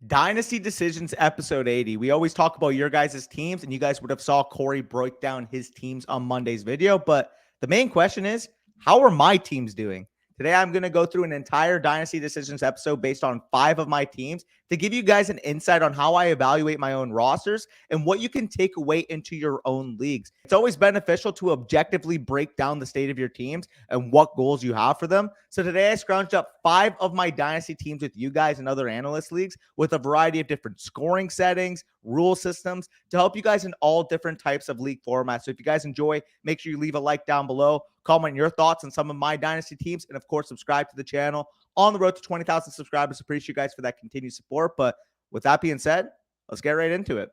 Dynasty Decisions episode 80. We always talk about your guys' teams, and you guys would have saw Corey break down his teams on Monday's video. But the main question is, how are my teams doing? Today, I'm going to go through an entire Dynasty Decisions episode based on 5 of my teams to give you guys an insight on how I evaluate my own rosters and what you can take away into your own leagues. It's always beneficial to objectively break down the state of your teams and what goals you have for them. So today I scrounged up 5 of my Dynasty teams with you guys in other analyst leagues with a variety of different scoring settings, rule systems to help you guys in all different types of league formats. So if you guys enjoy, make sure you leave a like down below, comment your thoughts on some of my Dynasty teams, and of course, subscribe to the channel. On the road to 20,000 subscribers. Appreciate you guys for that continued support. But with that being said, let's get right into it.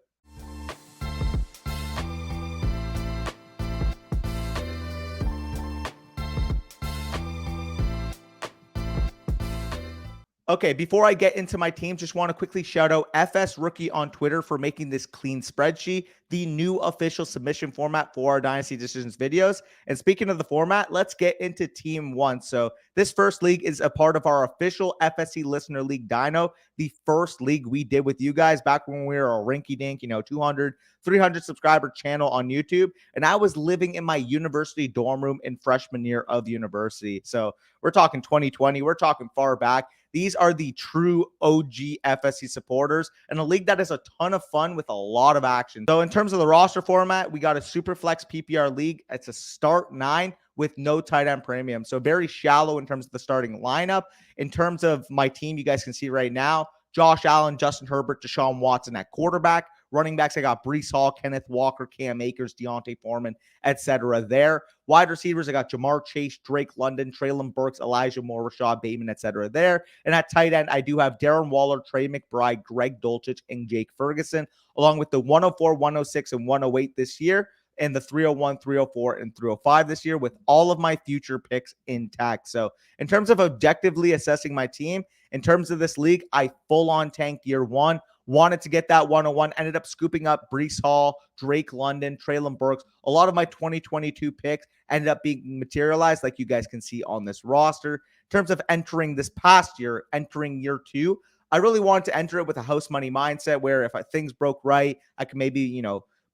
Okay, before I get into my team, just want to quickly shout out FS Rookie on Twitter for making this clean spreadsheet, the new official submission format for our Dynasty Decisions videos. And speaking of the format, let's get into Team 1. So this first league is a part of our official FSC Listener League Dyno, the first league we did with you guys back when we were a rinky-dink, 200, 300 subscriber channel on YouTube. And I was living in my university dorm room in freshman year of university. So we're talking 2020. We're talking far back. These are the true OG FSC supporters and a league that is a ton of fun with a lot of action. So in terms of the roster format, we got a super flex PPR league. It's a start 9 with no tight end premium. So very shallow in terms of the starting lineup. In terms of my team, you guys can see right now, Josh Allen, Justin Herbert, Deshaun Watson at quarterback. Running backs, I got Breece Hall, Kenneth Walker, Cam Akers, Deontay Foreman, etc. there. Wide receivers, I got Jamar Chase, Drake London, Treylon Burks, Elijah Moore, Rashad Bateman, etc. there. And at tight end, I do have Darren Waller, Trey McBride, Greg Dulcich, and Jake Ferguson, along with the 104, 106, and 108 this year, and the 301, 304, and 305 this year, with all of my future picks intact. So in terms of objectively assessing my team, in terms of this league, I full-on tanked year 1. Wanted to get that 101, ended up scooping up Breece Hall, Drake London, Treylon Burks. A lot of my 2022 picks ended up being materialized, like you guys can see on this roster. In terms of entering this past year, entering year 2, I really wanted to enter it with a house money mindset where if things broke right, I could maybe,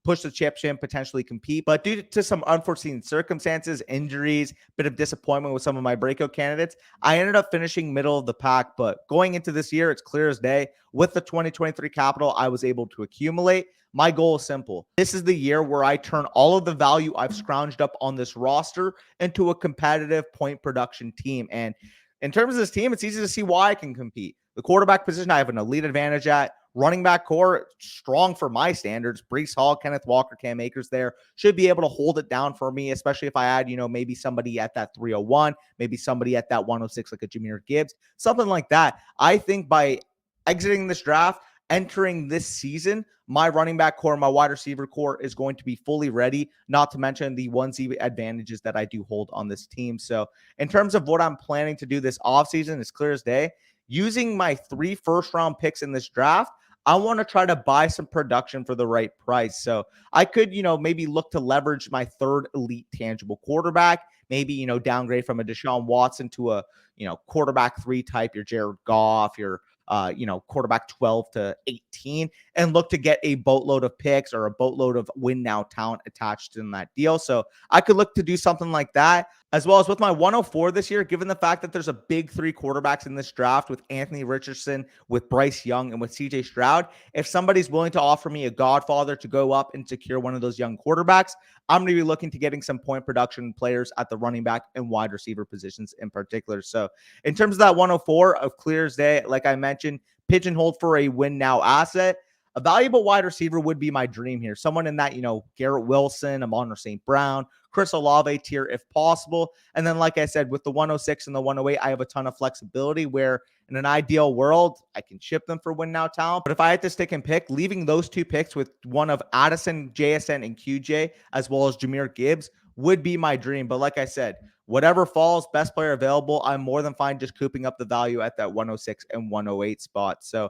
push the championship, potentially compete. But due to some unforeseen circumstances, injuries, bit of disappointment with some of my breakout candidates, I ended up finishing middle of the pack. But going into this year, it's clear as day. With the 2023 capital I was able to accumulate, my goal is simple. This is the year where I turn all of the value I've scrounged up on this roster into a competitive point production team. And in terms of this team, it's easy to see why I can compete. The quarterback position, I have an elite advantage at. Running back core, strong for my standards. Breece Hall, Kenneth Walker, Cam Akers there should be able to hold it down for me, especially if I add, maybe somebody at that 301, maybe somebody at that 106, like a Jahmyr Gibbs, something like that. I think by exiting this draft, entering this season, my running back core, my wide receiver core is going to be fully ready, not to mention the onesie advantages that I do hold on this team. So in terms of what I'm planning to do this offseason, it's clear as day. Using my 3 first-round picks in this draft, I want to try to buy some production for the right price. So I could, maybe look to leverage my 3rd elite tangible quarterback, maybe, downgrade from a Deshaun Watson to a, quarterback 3 type, your Jared Goff, your, quarterback 12 to 18, and look to get a boatload of picks or a boatload of win now talent attached in that deal. So I could look to do something like that. As well as with my 104 this year, given the fact that there's a big 3 quarterbacks in this draft with Anthony Richardson, with Bryce Young, and with CJ Stroud, if somebody's willing to offer me a godfather to go up and secure one of those young quarterbacks, I'm going to be looking to getting some point production players at the running back and wide receiver positions in particular. So in terms of that 104 of clear as day, like I mentioned, pigeonholed for a win now asset. A valuable wide receiver would be my dream here. Someone in that, Garrett Wilson, Amon St. Brown, Chris Olave tier if possible. And then, like I said, with the 106 and the 108, I have a ton of flexibility where in an ideal world, I can ship them for win now talent. But if I had to stick and pick, leaving those 2 picks with one of Addison, JSN, and QJ, as well as Jahmyr Gibbs, would be my dream. But like I said, whatever falls, best player available, I'm more than fine just cooping up the value at that 106 and 108 spot. So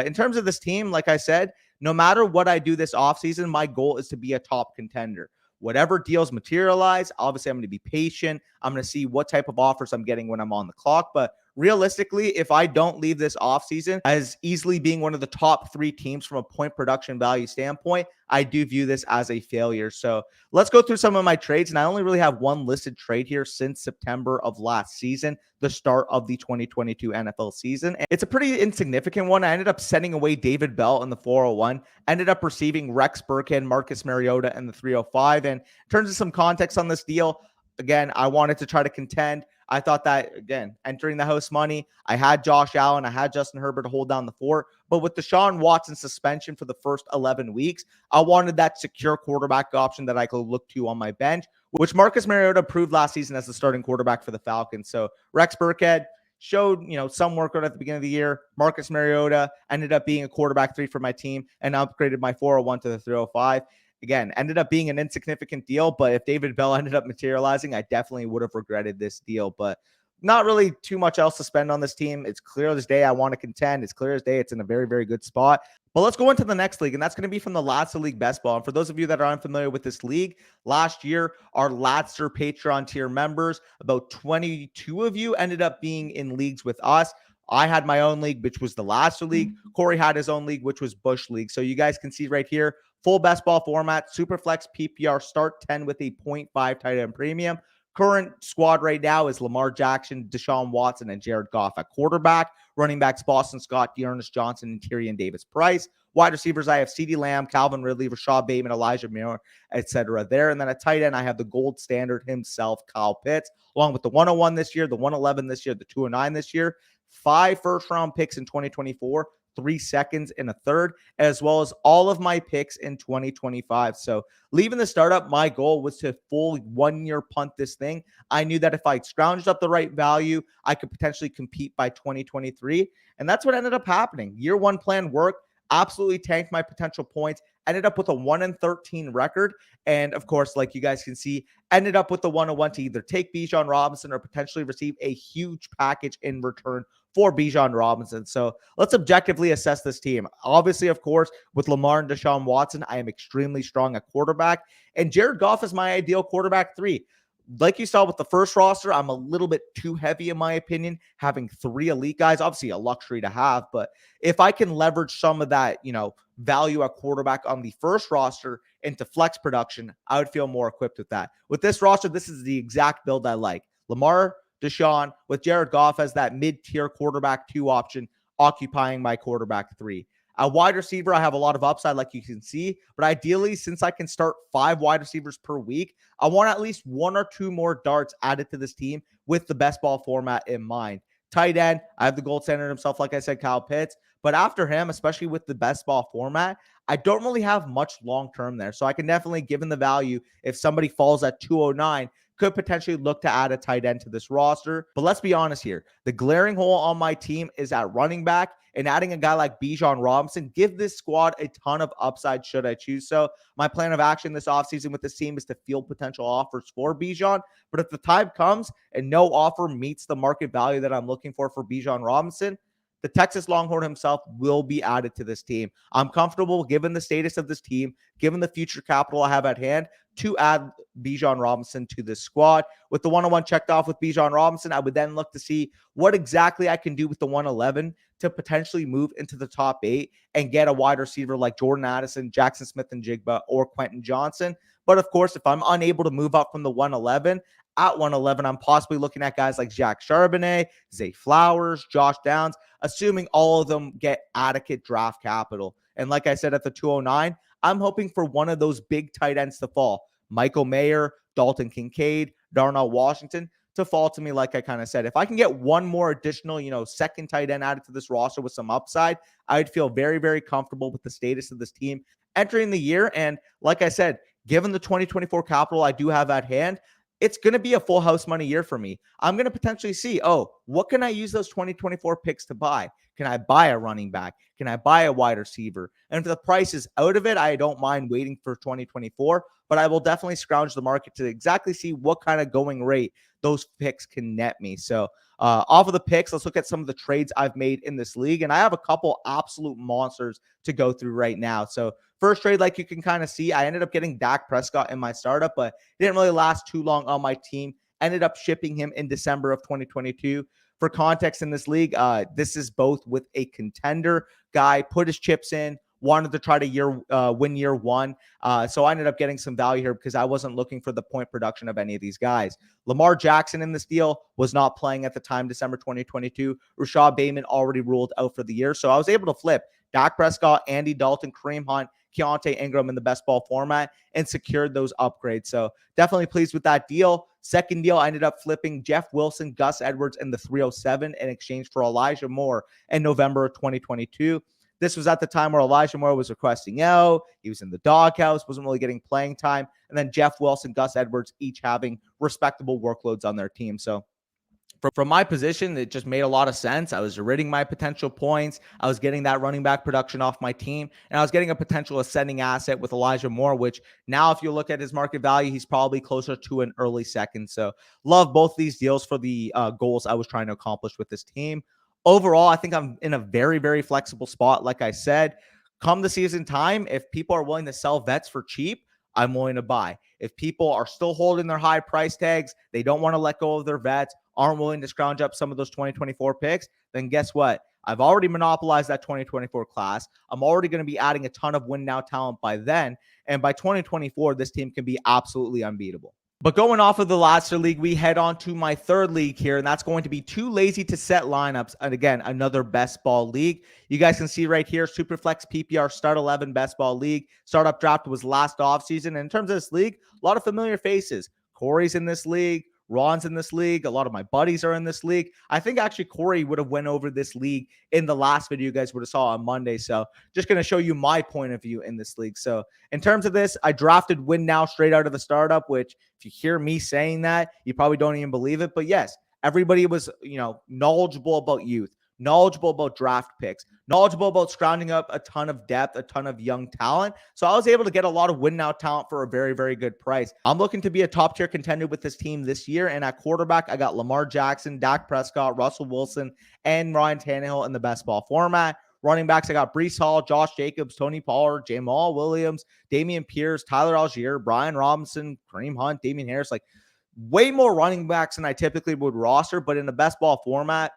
in terms of this team, like I said, no matter what I do this offseason, my goal is to be a top contender. Whatever deals materialize, obviously I'm going to be patient. I'm going to see what type of offers I'm getting when I'm on the clock. But realistically, if I don't leave this offseason as easily being one of the top 3 teams from a point production value standpoint, I do view this as a failure. So let's go through some of my trades. And I only really have one listed trade here since September of last season, the start of the 2022 NFL season. And it's a pretty insignificant one. I ended up sending away David Bell in the 401, ended up receiving Rex Burkhead, Marcus Mariota in the 305. And in terms of some context on this deal, again, I wanted to try to contend. I thought that, again, entering the house money, I had Josh Allen, I had Justin Herbert to hold down the fort. But with Deshaun Watson suspension for the first 11 weeks, I wanted that secure quarterback option that I could look to on my bench, which Marcus Mariota proved last season as the starting quarterback for the Falcons. So Rex Burkhead showed, some workload at the beginning of the year. Marcus Mariota ended up being a quarterback 3 for my team and upgraded my 401 to the 305. Again, ended up being an insignificant deal, but if David Bell ended up materializing, I definitely would have regretted this deal. But not really too much else to spend on this team. It's clear as day I want to contend. It's clear as day it's in a very, very good spot. But let's go into the next league, and that's going to be from the Ladster League Best Ball. And for those of you that are unfamiliar with this league, last year, our Ladster Patreon tier members, about 22 of you ended up being in leagues with us. I had my own league, which was the Ladster League. Corey had his own league, which was Bush League. So you guys can see right here, full best ball format, Superflex PPR start 10 with a 0.5 tight end premium. Current squad right now is Lamar Jackson, Deshaun Watson, and Jared Goff at quarterback. Running backs, Boston Scott, Dearness Johnson, and Tyrion Davis-Price. Wide receivers, I have CeeDee Lamb, Calvin Ridley, Rashad Bateman, Elijah Moore, etc. there. And then at tight end, I have the gold standard himself, Kyle Pitts, along with the 101 this year, the 111 this year, the 209 this year. 5 first-round picks in 2024, 3 seconds and a third, as well as all of my picks in 2025. So leaving the startup, my goal was to full 1-year punt this thing. I knew that if I scrounged up the right value, I could potentially compete by 2023. And that's what ended up happening. Year 1 plan worked, absolutely tanked my potential points, ended up with a 1-13 record. And of course, like you guys can see, ended up with the 101 to either take Bijan Robinson or potentially receive a huge package in return for Bijan Robinson. So let's objectively assess this team. Obviously, of course, with Lamar and Deshaun Watson, I am extremely strong at quarterback. And Jared Goff is my ideal quarterback 3. Like you saw with the first roster, I'm a little bit too heavy in my opinion, having 3 elite guys. Obviously a luxury to have, but if I can leverage some of that, value at quarterback on the first roster into flex production, I would feel more equipped with that. With this roster, this is the exact build I like. Lamar, Deshaun, with Jared Goff as that mid-tier quarterback 2 option, occupying my quarterback 3. At wide receiver, I have a lot of upside, like you can see. But ideally, since I can start 5 wide receivers per week, I want at least 1 or 2 more darts added to this team with the best ball format in mind. Tight end, I have the gold standard himself, like I said, Kyle Pitts. But after him, especially with the best ball format, I don't really have much long-term there. So I can definitely, given the value, if somebody falls at 209, could potentially look to add a tight end to this roster. But let's be honest here. The glaring hole on my team is at running back, and adding a guy like Bijan Robinson give this squad a ton of upside should I choose so. My plan of action this offseason with this team is to field potential offers for Bijan. But if the time comes and no offer meets the market value that I'm looking for Bijan Robinson, the Texas Longhorn himself will be added to this team. I'm comfortable, given the status of this team, given the future capital I have at hand, to add Bijan Robinson to this squad. With the 101 checked off with Bijan Robinson, I would then look to see what exactly I can do with the 111 to potentially move into the top 8 and get a wide receiver like Jordan Addison, Jackson Smith-Njigba, or Quentin Johnson. But of course, if I'm unable to move up from the 111, at 111, I'm possibly looking at guys like Zach Charbonnet, Zay Flowers, Josh Downs, assuming all of them get adequate draft capital. And like I said, at the 209, I'm hoping for one of those big tight ends to fall. Michael Mayer, Dalton Kincaid, Darnell Washington to fall to me, like I kind of said. If I can get one more additional, second tight end added to this roster with some upside, I'd feel very, very comfortable with the status of this team entering the year. And like I said, given the 2024 capital I do have at hand, it's going to be a full house money year for me. I'm going to potentially see, what can I use those 2024 picks to buy? Can I buy a running back? Can I buy a wide receiver? And if the price is out of it, I don't mind waiting for 2024, but I will definitely scrounge the market to exactly see what kind of going rate those picks can net me. So off of the picks, let's look at some of the trades I've made in this league. And I have a couple absolute monsters to go through right now. So first trade, like you can kind of see, I ended up getting Dak Prescott in my startup, but it didn't really last too long on my team. Ended up shipping him in December of 2022 For context in this league, this is both with a contender guy, put his chips in, wanted to try to win year one. So I ended up getting some value here because I wasn't looking for the point production of any of these guys. Lamar Jackson in this deal was not playing at the time, December 2022. Rashad Bateman already ruled out for the year. So I was able to flip Dak Prescott, Andy Dalton, Kareem Hunt, Keontae Ingram in the best ball format and secured those upgrades. So definitely pleased with that deal. Second deal, I ended up flipping Jeff Wilson, Gus Edwards in the 307 in exchange for Elijah Moore in November of 2022. This was at the time where Elijah Moore was requesting out. He was in the doghouse, wasn't really getting playing time. And then Jeff Wilson, Gus Edwards, each having respectable workloads on their team. So from my position, it just made a lot of sense. I was ridding my potential points. I was getting that running back production off my team, and I was getting a potential ascending asset with Elijah Moore, which now if you look at his market value, he's probably closer to an early second. So love both these deals for the goals I was trying to accomplish with this team. Overall, I think I'm in a very, very flexible spot. Like I said, come the season time, if people are willing to sell vets for cheap, I'm willing to buy. If people are still holding their high price tags, they don't want to let go of their vets, aren't willing to scrounge up some of those 2024 picks, then guess what? I've already monopolized that 2024 class. I'm already going to be adding a ton of win now talent by then. And by 2024, this team can be absolutely unbeatable. But going off of the Ladster League, we head on to my third league here, and that's going to be too lazy to set lineups. And again, another best ball league. You guys can see right here, Superflex PPR Start 11 best ball league. Startup draft was last offseason. And in terms of this league, a lot of familiar faces. Corey's in this league. Ron's in this league. A lot of my buddies are in this league. I think actually Corey would have went over this league in the last video you guys would have saw on Monday. So just going to show you my point of view in this league. So in terms of this, I drafted win now straight out of the startup, which if you hear me saying that, you probably don't even believe it. But yes, everybody was, knowledgeable about youth, knowledgeable about draft picks, knowledgeable about scrounging up a ton of depth, a ton of young talent. So I was able to get a lot of win now talent for a very, very good price. I'm looking to be a top tier contender with this team this year. And at quarterback, I got Lamar Jackson, Dak Prescott, Russell Wilson, and Ryan Tannehill in the best ball format. Running backs, I got Breece Hall, Josh Jacobs, Tony Pollard, Jamal Williams, Damian Pierce, Tyler Algier, Brian Robinson, Kareem Hunt, Damian Harris. Like way more running backs than I typically would roster, but in the best ball format,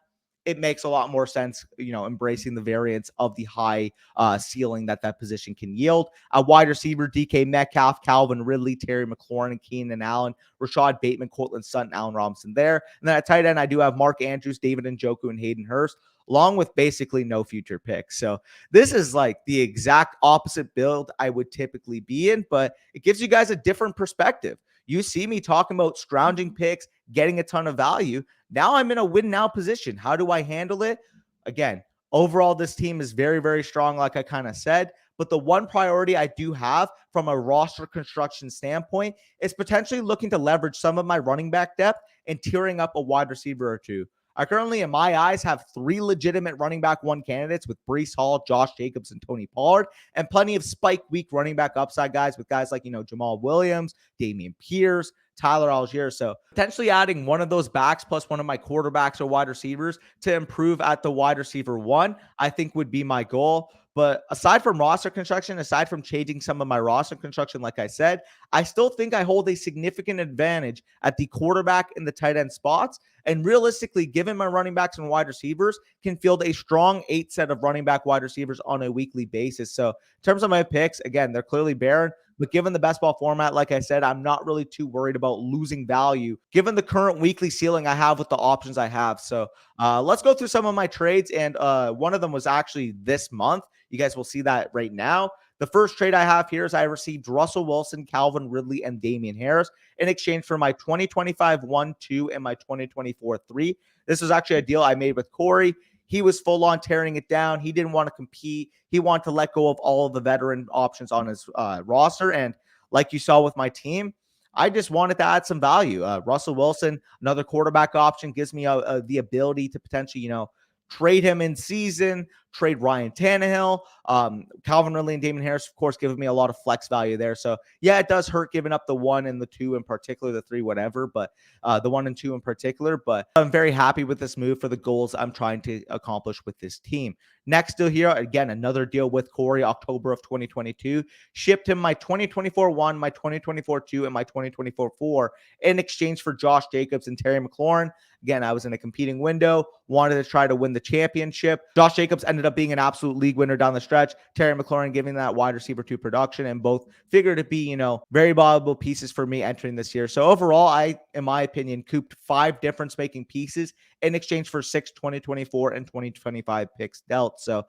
it makes a lot more sense, embracing the variance of the high ceiling that position can yield. A wide receiver, DK Metcalf, Calvin Ridley, Terry McLaurin, and Keenan Allen, Rashad Bateman, Cortland Sutton, Allen Robinson there. And then at tight end, I do have Mark Andrews, David Njoku, and Hayden Hurst, along with basically no future picks. So this is like the exact opposite build I would typically be in, but it gives you guys a different perspective. You see me talking about scrounging picks, getting a ton of value. Now I'm in a win now position. How do I handle it? Again, overall, this team is very, very strong, like I kind of said. But the one priority I do have from a roster construction standpoint is potentially looking to leverage some of my running back depth and tearing up a wide receiver or two. I currently, in my eyes, have 3 legitimate running back 1 candidates with Breece Hall, Josh Jacobs, and Tony Pollard, and plenty of spike week running back upside guys with guys like, Jamal Williams, Damian Pierce, Tyler Algier. So potentially adding one of those backs plus one of my quarterbacks or wide receivers to improve at the wide receiver 1, I think would be my goal. But aside from roster construction, aside from changing some of my roster construction, like I said, I still think I hold a significant advantage at the quarterback and the tight end spots. And realistically, given my running backs and wide receivers, can field a strong 8 set of running back wide receivers on a weekly basis. So in terms of my picks, again, they're clearly barren. But given the best ball format, like I said, I'm not really too worried about losing value given the current weekly ceiling I have with the options I have. So let's go through some of my trades. And one of them was actually this month. You guys will see that right now. The first trade I have here is I received Russell Wilson, Calvin Ridley, and Damian Harris in exchange for my 2025 1-2 and my 2024 3. This was actually a deal I made with Corey. He was full on tearing it down. He didn't want to compete. He wanted to let go of all of the veteran options on his roster. And like you saw with my team, I just wanted to add some value. Russell Wilson, another quarterback option, gives me the ability to potentially, trade him in season, trade Ryan Tannehill. Calvin Ridley and Damon Harris, of course, giving me a lot of flex value there. So yeah, it does hurt giving up the 1 and the 2 in particular, the 3, whatever, but the 1 and 2 in particular. But I'm very happy with this move for the goals I'm trying to accomplish with this team. Next deal here, again, another deal with Corey, October of 2022. Shipped him my 2024 1, my 2024 2, and my 2024 4 in exchange for Josh Jacobs and Terry McLaurin. Again, I was in a competing window, wanted to try to win the championship. Josh Jacobs ended up being an absolute league winner down the stretch. Terry McLaurin giving that wide receiver 2 production, and both figured to be, very valuable pieces for me entering this year. So overall, I, in my opinion, cooped 5 difference-making pieces in exchange for 6 2024 and 2025 picks dealt. So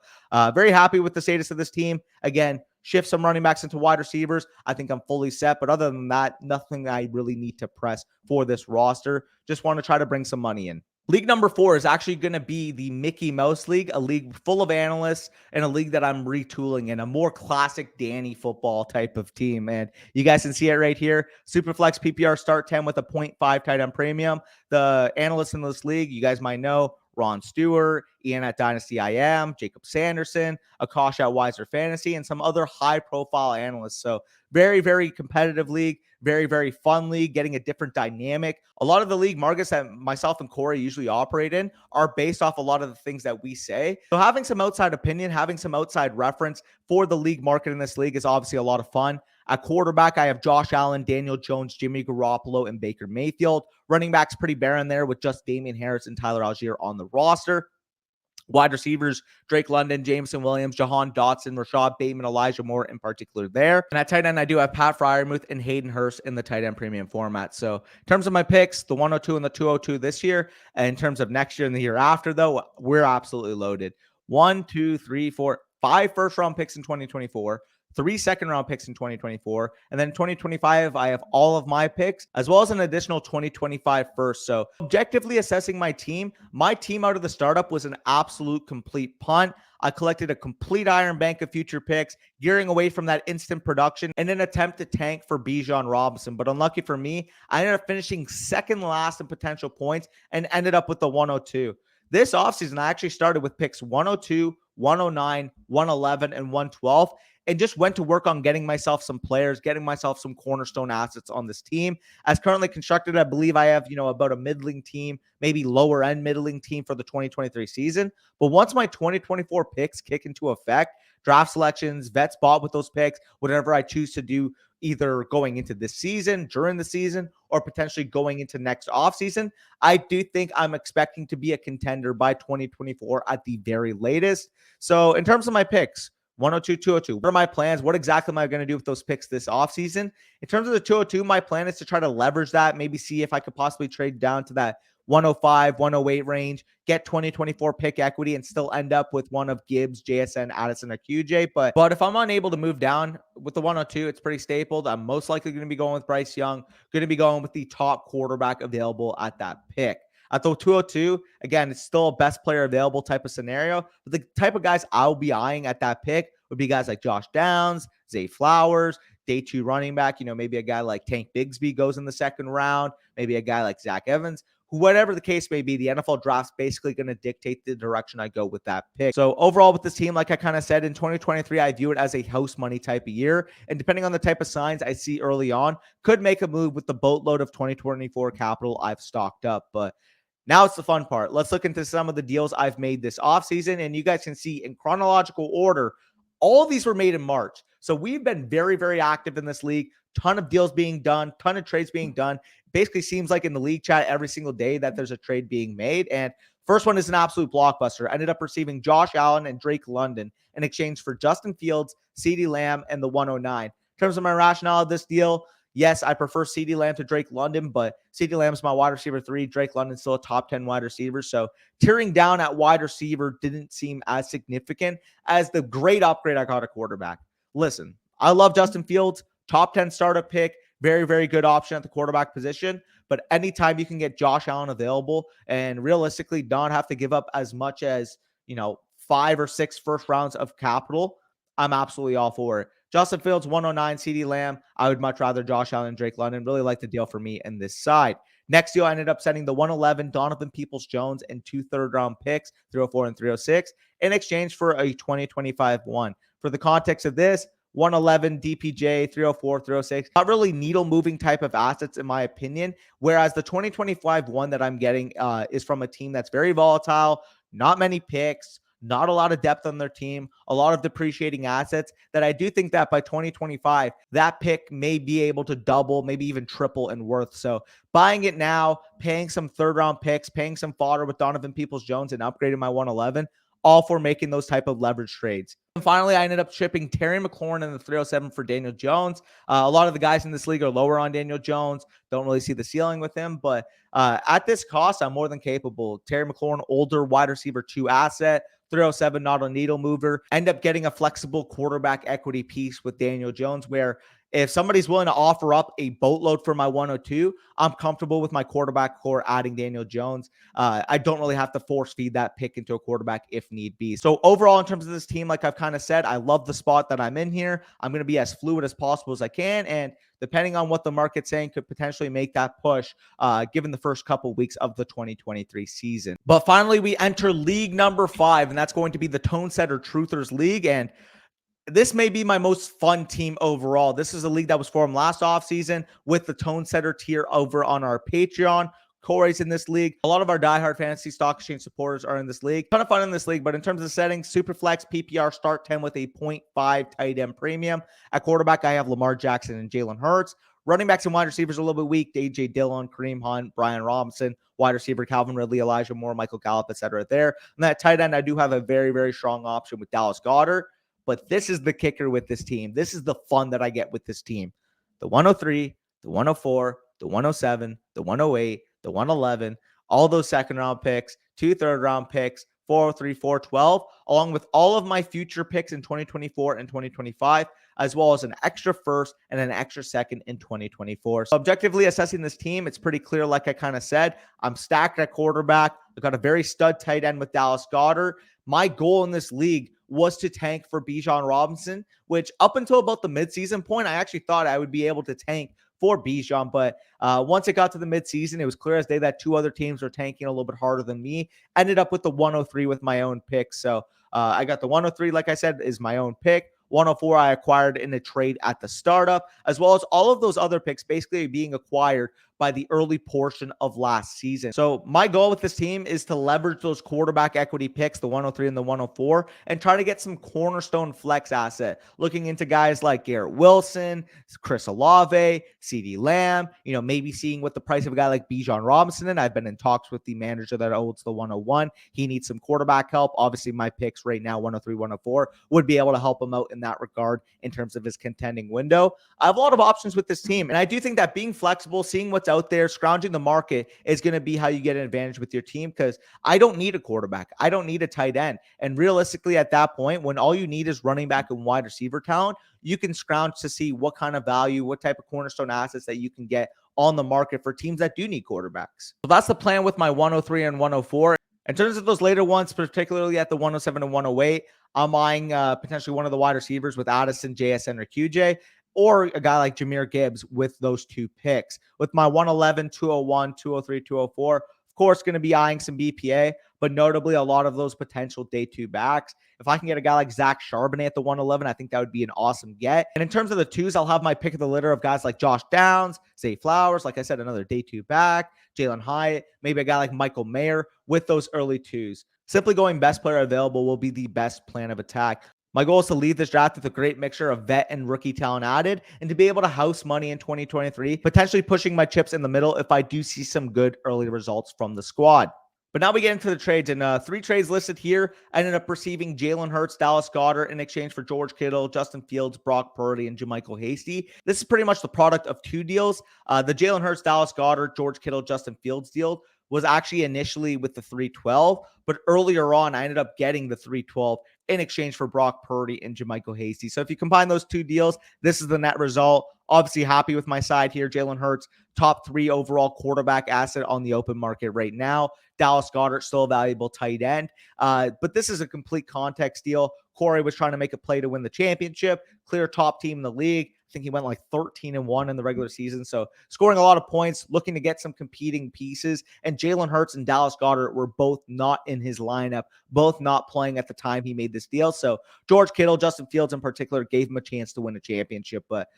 very happy with the status of this team. Again, shift some running backs into wide receivers. I think I'm fully set. But other than that, nothing I really need to press for this roster. Just want to try to bring some money in. League number 4 is actually going to be the Mickey Mouse League, a league full of analysts and a league that I'm retooling in a more classic Danny football type of team. And you guys can see it right here. Superflex PPR start 10 with a 0.5 tight end premium. The analysts in this league, you guys might know, Ron Stewart, Ian at Dynasty Jacob Sanderson, Akash at Wiser Fantasy, and some other high-profile analysts. So very, very competitive league, very, very fun league, getting a different dynamic. A lot of the league markets that myself and Corey usually operate in are based off a lot of the things that we say. So having some outside opinion, having some outside reference for the league market in this league is obviously a lot of fun. At quarterback, I have Josh Allen, Daniel Jones, Jimmy Garoppolo, and Baker Mayfield. Running back's pretty barren there with just Damian Harris and Tyler Algier on the roster. Wide receivers, Drake London, Jameson Williams, Jahan Dotson, Rashad Bateman, Elijah Moore in particular there. And at tight end, I do have Pat Freiermuth and Hayden Hurst in the tight end premium format. So in terms of my picks, the 102 and the 202 this year, and in terms of next year and the year after, though, we're absolutely loaded. 1, 2, 3, 4, 5 first-round picks in 2024. 3 second-round picks in 2024. And then 2025, I have all of my picks, as well as an additional 2025 first. So objectively assessing my team out of the startup was an absolute complete punt. I collected a complete iron bank of future picks, gearing away from that instant production in an attempt to tank for Bijan Robinson. But unlucky for me, I ended up finishing second last in potential points and ended up with the 102. This offseason, I actually started with picks 102, 109, 111, and 112. And just went to work on getting myself some players, getting myself some cornerstone assets on this team. As currently constructed, I believe I have, about a middling team, maybe lower end middling team for the 2023 season. But once my 2024 picks kick into effect, draft selections, vets bought with those picks, whatever I choose to do, either going into this season, during the season, or potentially going into next offseason, I do think I'm expecting to be a contender by 2024 at the very latest. So in terms of my picks, 102, 202. What are my plans? What exactly am I going to do with those picks this offseason? In terms of the 202, my plan is to try to leverage that, maybe see if I could possibly trade down to that 105, 108 range, get 2024 pick equity, and still end up with one of Gibbs, JSN, Addison, or QJ. But if I'm unable to move down with the 102, it's pretty stapled. I'm most likely going to be going with Bryce Young, going to be going with the top quarterback available at that pick. At the 202, again, it's still a best player available type of scenario. But the type of guys I'll be eyeing at that pick would be guys like Josh Downs, Zay Flowers, day 2 running back. Maybe a guy like Tank Bigsby goes in the second round. Maybe a guy like Zach Evans. Whatever the case may be, the NFL draft's basically going to dictate the direction I go with that pick. So overall with this team, like I kind of said, in 2023, I view it as a house money type of year. And depending on the type of signs I see early on, could make a move with the boatload of 2024 capital I've stocked up. But now it's the fun part. Let's look into some of the deals I've made this offseason. And you guys can see in chronological order, all of these were made in March. So we've been very, very active in this league. Ton of deals being done, ton of trades being done. Basically seems like in the league chat every single day that there's a trade being made. And first one is an absolute blockbuster. Ended up receiving Josh Allen and Drake London in exchange for Justin Fields, CeeDee Lamb, and the 109. In terms of my rationale of this deal, yes, I prefer CeeDee Lamb to Drake London, but CeeDee Lamb's my wide receiver 3. Drake London's still a top 10 wide receiver. So tearing down at wide receiver didn't seem as significant as the great upgrade I got at quarterback. Listen, I love Justin Fields, top 10 startup pick, very, very good option at the quarterback position. But anytime you can get Josh Allen available and realistically not have to give up as much as, 5 or 6 first rounds of capital, I'm absolutely all for it. Justin Fields, 109, CeeDee Lamb. I would much rather Josh Allen and Drake London. Really like the deal for me in this side. Next deal, I ended up sending the 111 Donovan Peoples-Jones and 2 third-round picks, 304 and 306, in exchange for a 2025 one. For the context of this, 111 DPJ, 304, 306, not really needle moving type of assets in my opinion. Whereas the 2025 one that I'm getting is from a team that's very volatile, not many picks, not a lot of depth on their team, a lot of depreciating assets that I do think that by 2025, that pick may be able to double, maybe even triple in worth. So buying it now, paying some third round picks, paying some fodder with Donovan Peoples-Jones and upgrading my 111, all for making those type of leverage trades. And finally, I ended up shipping Terry McLaurin in the 307 for Daniel Jones. A lot of the guys in this league are lower on Daniel Jones. Don't really see the ceiling with him, but at this cost, I'm more than capable. Terry McLaurin, older wide receiver 2 asset. 307, not a needle mover. End up getting a flexible quarterback equity piece with Daniel Jones, where if somebody's willing to offer up a boatload for my 102, I'm comfortable with my quarterback core adding Daniel Jones. I don't really have to force feed that pick into a quarterback if need be. So overall, in terms of this team, like I've kind of said, I love the spot that I'm in here. I'm going to be as fluid as possible as I can. And depending on what the market's saying, could potentially make that push given the first couple of weeks of the 2023 season. But finally, we enter league number 5, and that's going to be the Tone Setter Truthers League. And this may be my most fun team overall. This is a league that was formed last offseason with the Tone Setter tier over on our Patreon. Corey's in this league. A lot of our diehard fantasy stock exchange supporters are in this league. Ton of fun in this league, but in terms of settings, Superflex PPR start 10 with a 0.5 tight end premium. At quarterback, I have Lamar Jackson and Jalen Hurts. Running backs and wide receivers are a little bit weak. AJ Dillon, Kareem Hunt, Brian Robinson. Wide receiver, Calvin Ridley, Elijah Moore, Michael Gallup, etc. there. And that tight end, I do have a very, very strong option with Dallas Goedert. But this is the kicker with this team. This is the fun that I get with this team. The 103, the 104, the 107, the 108, the 111, all those second round picks, 2 third round picks, 403, 412, along with all of my future picks in 2024 and 2025, as well as an extra first and an extra second in 2024. So objectively assessing this team, it's pretty clear, like I kind of said, I'm stacked at quarterback. I've got a very stud tight end with Dallas Goedert. My goal in this league was to tank for Bijan Robinson, which up until about the midseason point, I actually thought I would be able to tank for Bijan. But once it got to the midseason, it was clear as day that 2 other teams were tanking a little bit harder than me. Ended up with the 103 with my own pick. So I got the 103, like I said, is my own pick. 104 I acquired in a trade at the startup, as well as all of those other picks basically being acquired by the early portion of last season. So my goal with this team is to leverage those quarterback equity picks, the 103 and the 104, and try to get some cornerstone flex asset. Looking into guys like Garrett Wilson, Chris Olave, CeeDee Lamb, maybe seeing what the price of a guy like Bijan Robinson is. I've been in talks with the manager that owns the 101. He needs some quarterback help. Obviously, my picks right now, 103, 104, would be able to help him out in that regard in terms of his contending window. I have a lot of options with this team, and I do think that being flexible, seeing what's out there, scrounging the market is going to be how you get an advantage with your team, because I don't need a quarterback. I don't need a tight end. And realistically, at that point, when all you need is running back and wide receiver talent, you can scrounge to see what kind of value, what type of cornerstone assets that you can get on the market for teams that do need quarterbacks. So that's the plan with my 103 and 104. In terms of those later ones, particularly at the 107 and 108, I'm eyeing potentially one of the wide receivers with Addison, JSN, or QJ, or a guy like Jahmyr Gibbs with those 2 picks. With my 111, 201, 203, 204, of course, going to be eyeing some BPA, but notably a lot of those potential day 2 backs. If I can get a guy like Zach Charbonnet at the 111, I think that would be an awesome get. And in terms of the 2s, I'll have my pick of the litter of guys like Josh Downs, Zay Flowers, like I said, another day 2 back, Jalen Hyatt, maybe a guy like Michael Mayer with those early 2s. Simply going best player available will be the best plan of attack. My goal is to leave this draft with a great mixture of vet and rookie talent added, and to be able to house money in 2023, potentially pushing my chips in the middle if I do see some good early results from the squad. But now we get into the trades, and 3 trades listed here. I ended up receiving Jalen Hurts, Dallas Goedert in exchange for George Kittle, Justin Fields, Brock Purdy, and JaMychal Hasty. This is pretty much the product of 2 deals. The Jalen Hurts, Dallas Goedert, George Kittle, Justin Fields deal was actually initially with the 312, but earlier on, I ended up getting the 312 in exchange for Brock Purdy and JaMychal Hasty. So if you combine those 2 deals, this is the net result. Obviously happy with my side here. Jalen Hurts, top 3 overall quarterback asset on the open market right now. Dallas Goedert, still a valuable tight end. But this is a complete context deal. Corey was trying to make a play to win the championship, clear top team in the league. I think he went like 13-1 in the regular season. So scoring a lot of points, looking to get some competing pieces. And Jalen Hurts and Dallas Goedert were both not in his lineup, both not playing at the time he made this deal. So George Kittle, Justin Fields in particular, gave him a chance to win a championship. But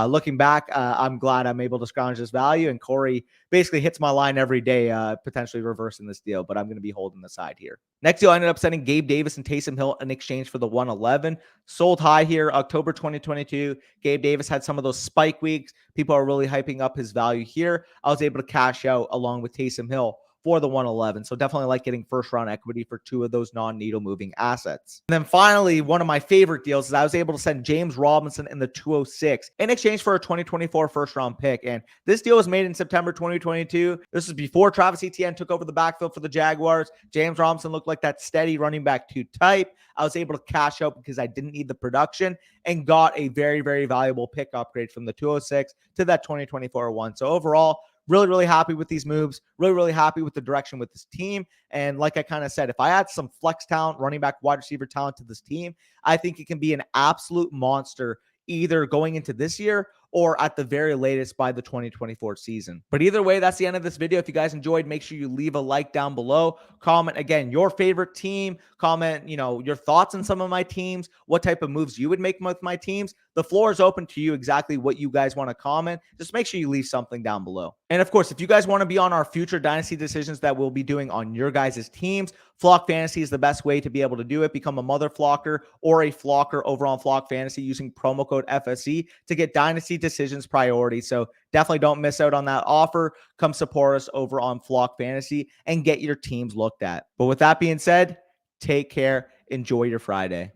looking back, I'm glad I'm able to scrounge this value. And Corey basically hits my line every day, potentially reversing this deal. But I'm going to be holding the side here. Next deal, I ended up sending Gabe Davis and Taysom Hill in exchange for the 111. Sold high here, October 2022. Gabe Davis had some of those spike weeks. People are really hyping up his value here. I was able to cash out along with Taysom Hill for the 111. So definitely like getting first round equity for two of those non-needle moving assets. And then finally, one of my favorite deals is I was able to send James Robinson in the 206 in exchange for a 2024 first round pick. And this deal was made in September 2022. This is before Travis Etienne took over the backfield for the Jaguars. James Robinson looked like that steady running back 2 type. I was able to cash out because I didn't need the production and got a very, very valuable pick upgrade from the 206 to that 2024 one. So overall, really, really happy with these moves. Really, really happy with the direction with this team. And like I kind of said, if I add some flex talent, running back, wide receiver talent to this team, I think it can be an absolute monster either going into this year or at the very latest by the 2024 season. But either way, that's the end of this video. If you guys enjoyed, make sure you leave a like down below. Comment, again, your favorite team. Comment, your thoughts on some of my teams, what type of moves you would make with my teams. The floor is open to you, exactly what you guys want to comment. Just make sure you leave something down below. And of course, if you guys want to be on our future Dynasty decisions that we'll be doing on your guys' teams, Flock Fantasy is the best way to be able to do it. Become a mother flocker or a flocker over on Flock Fantasy using promo code FSC to get Dynasty decisions priority. So definitely don't miss out on that offer. Come support us over on Flock Fantasy and get your teams looked at. But with that being said, take care. Enjoy your Friday.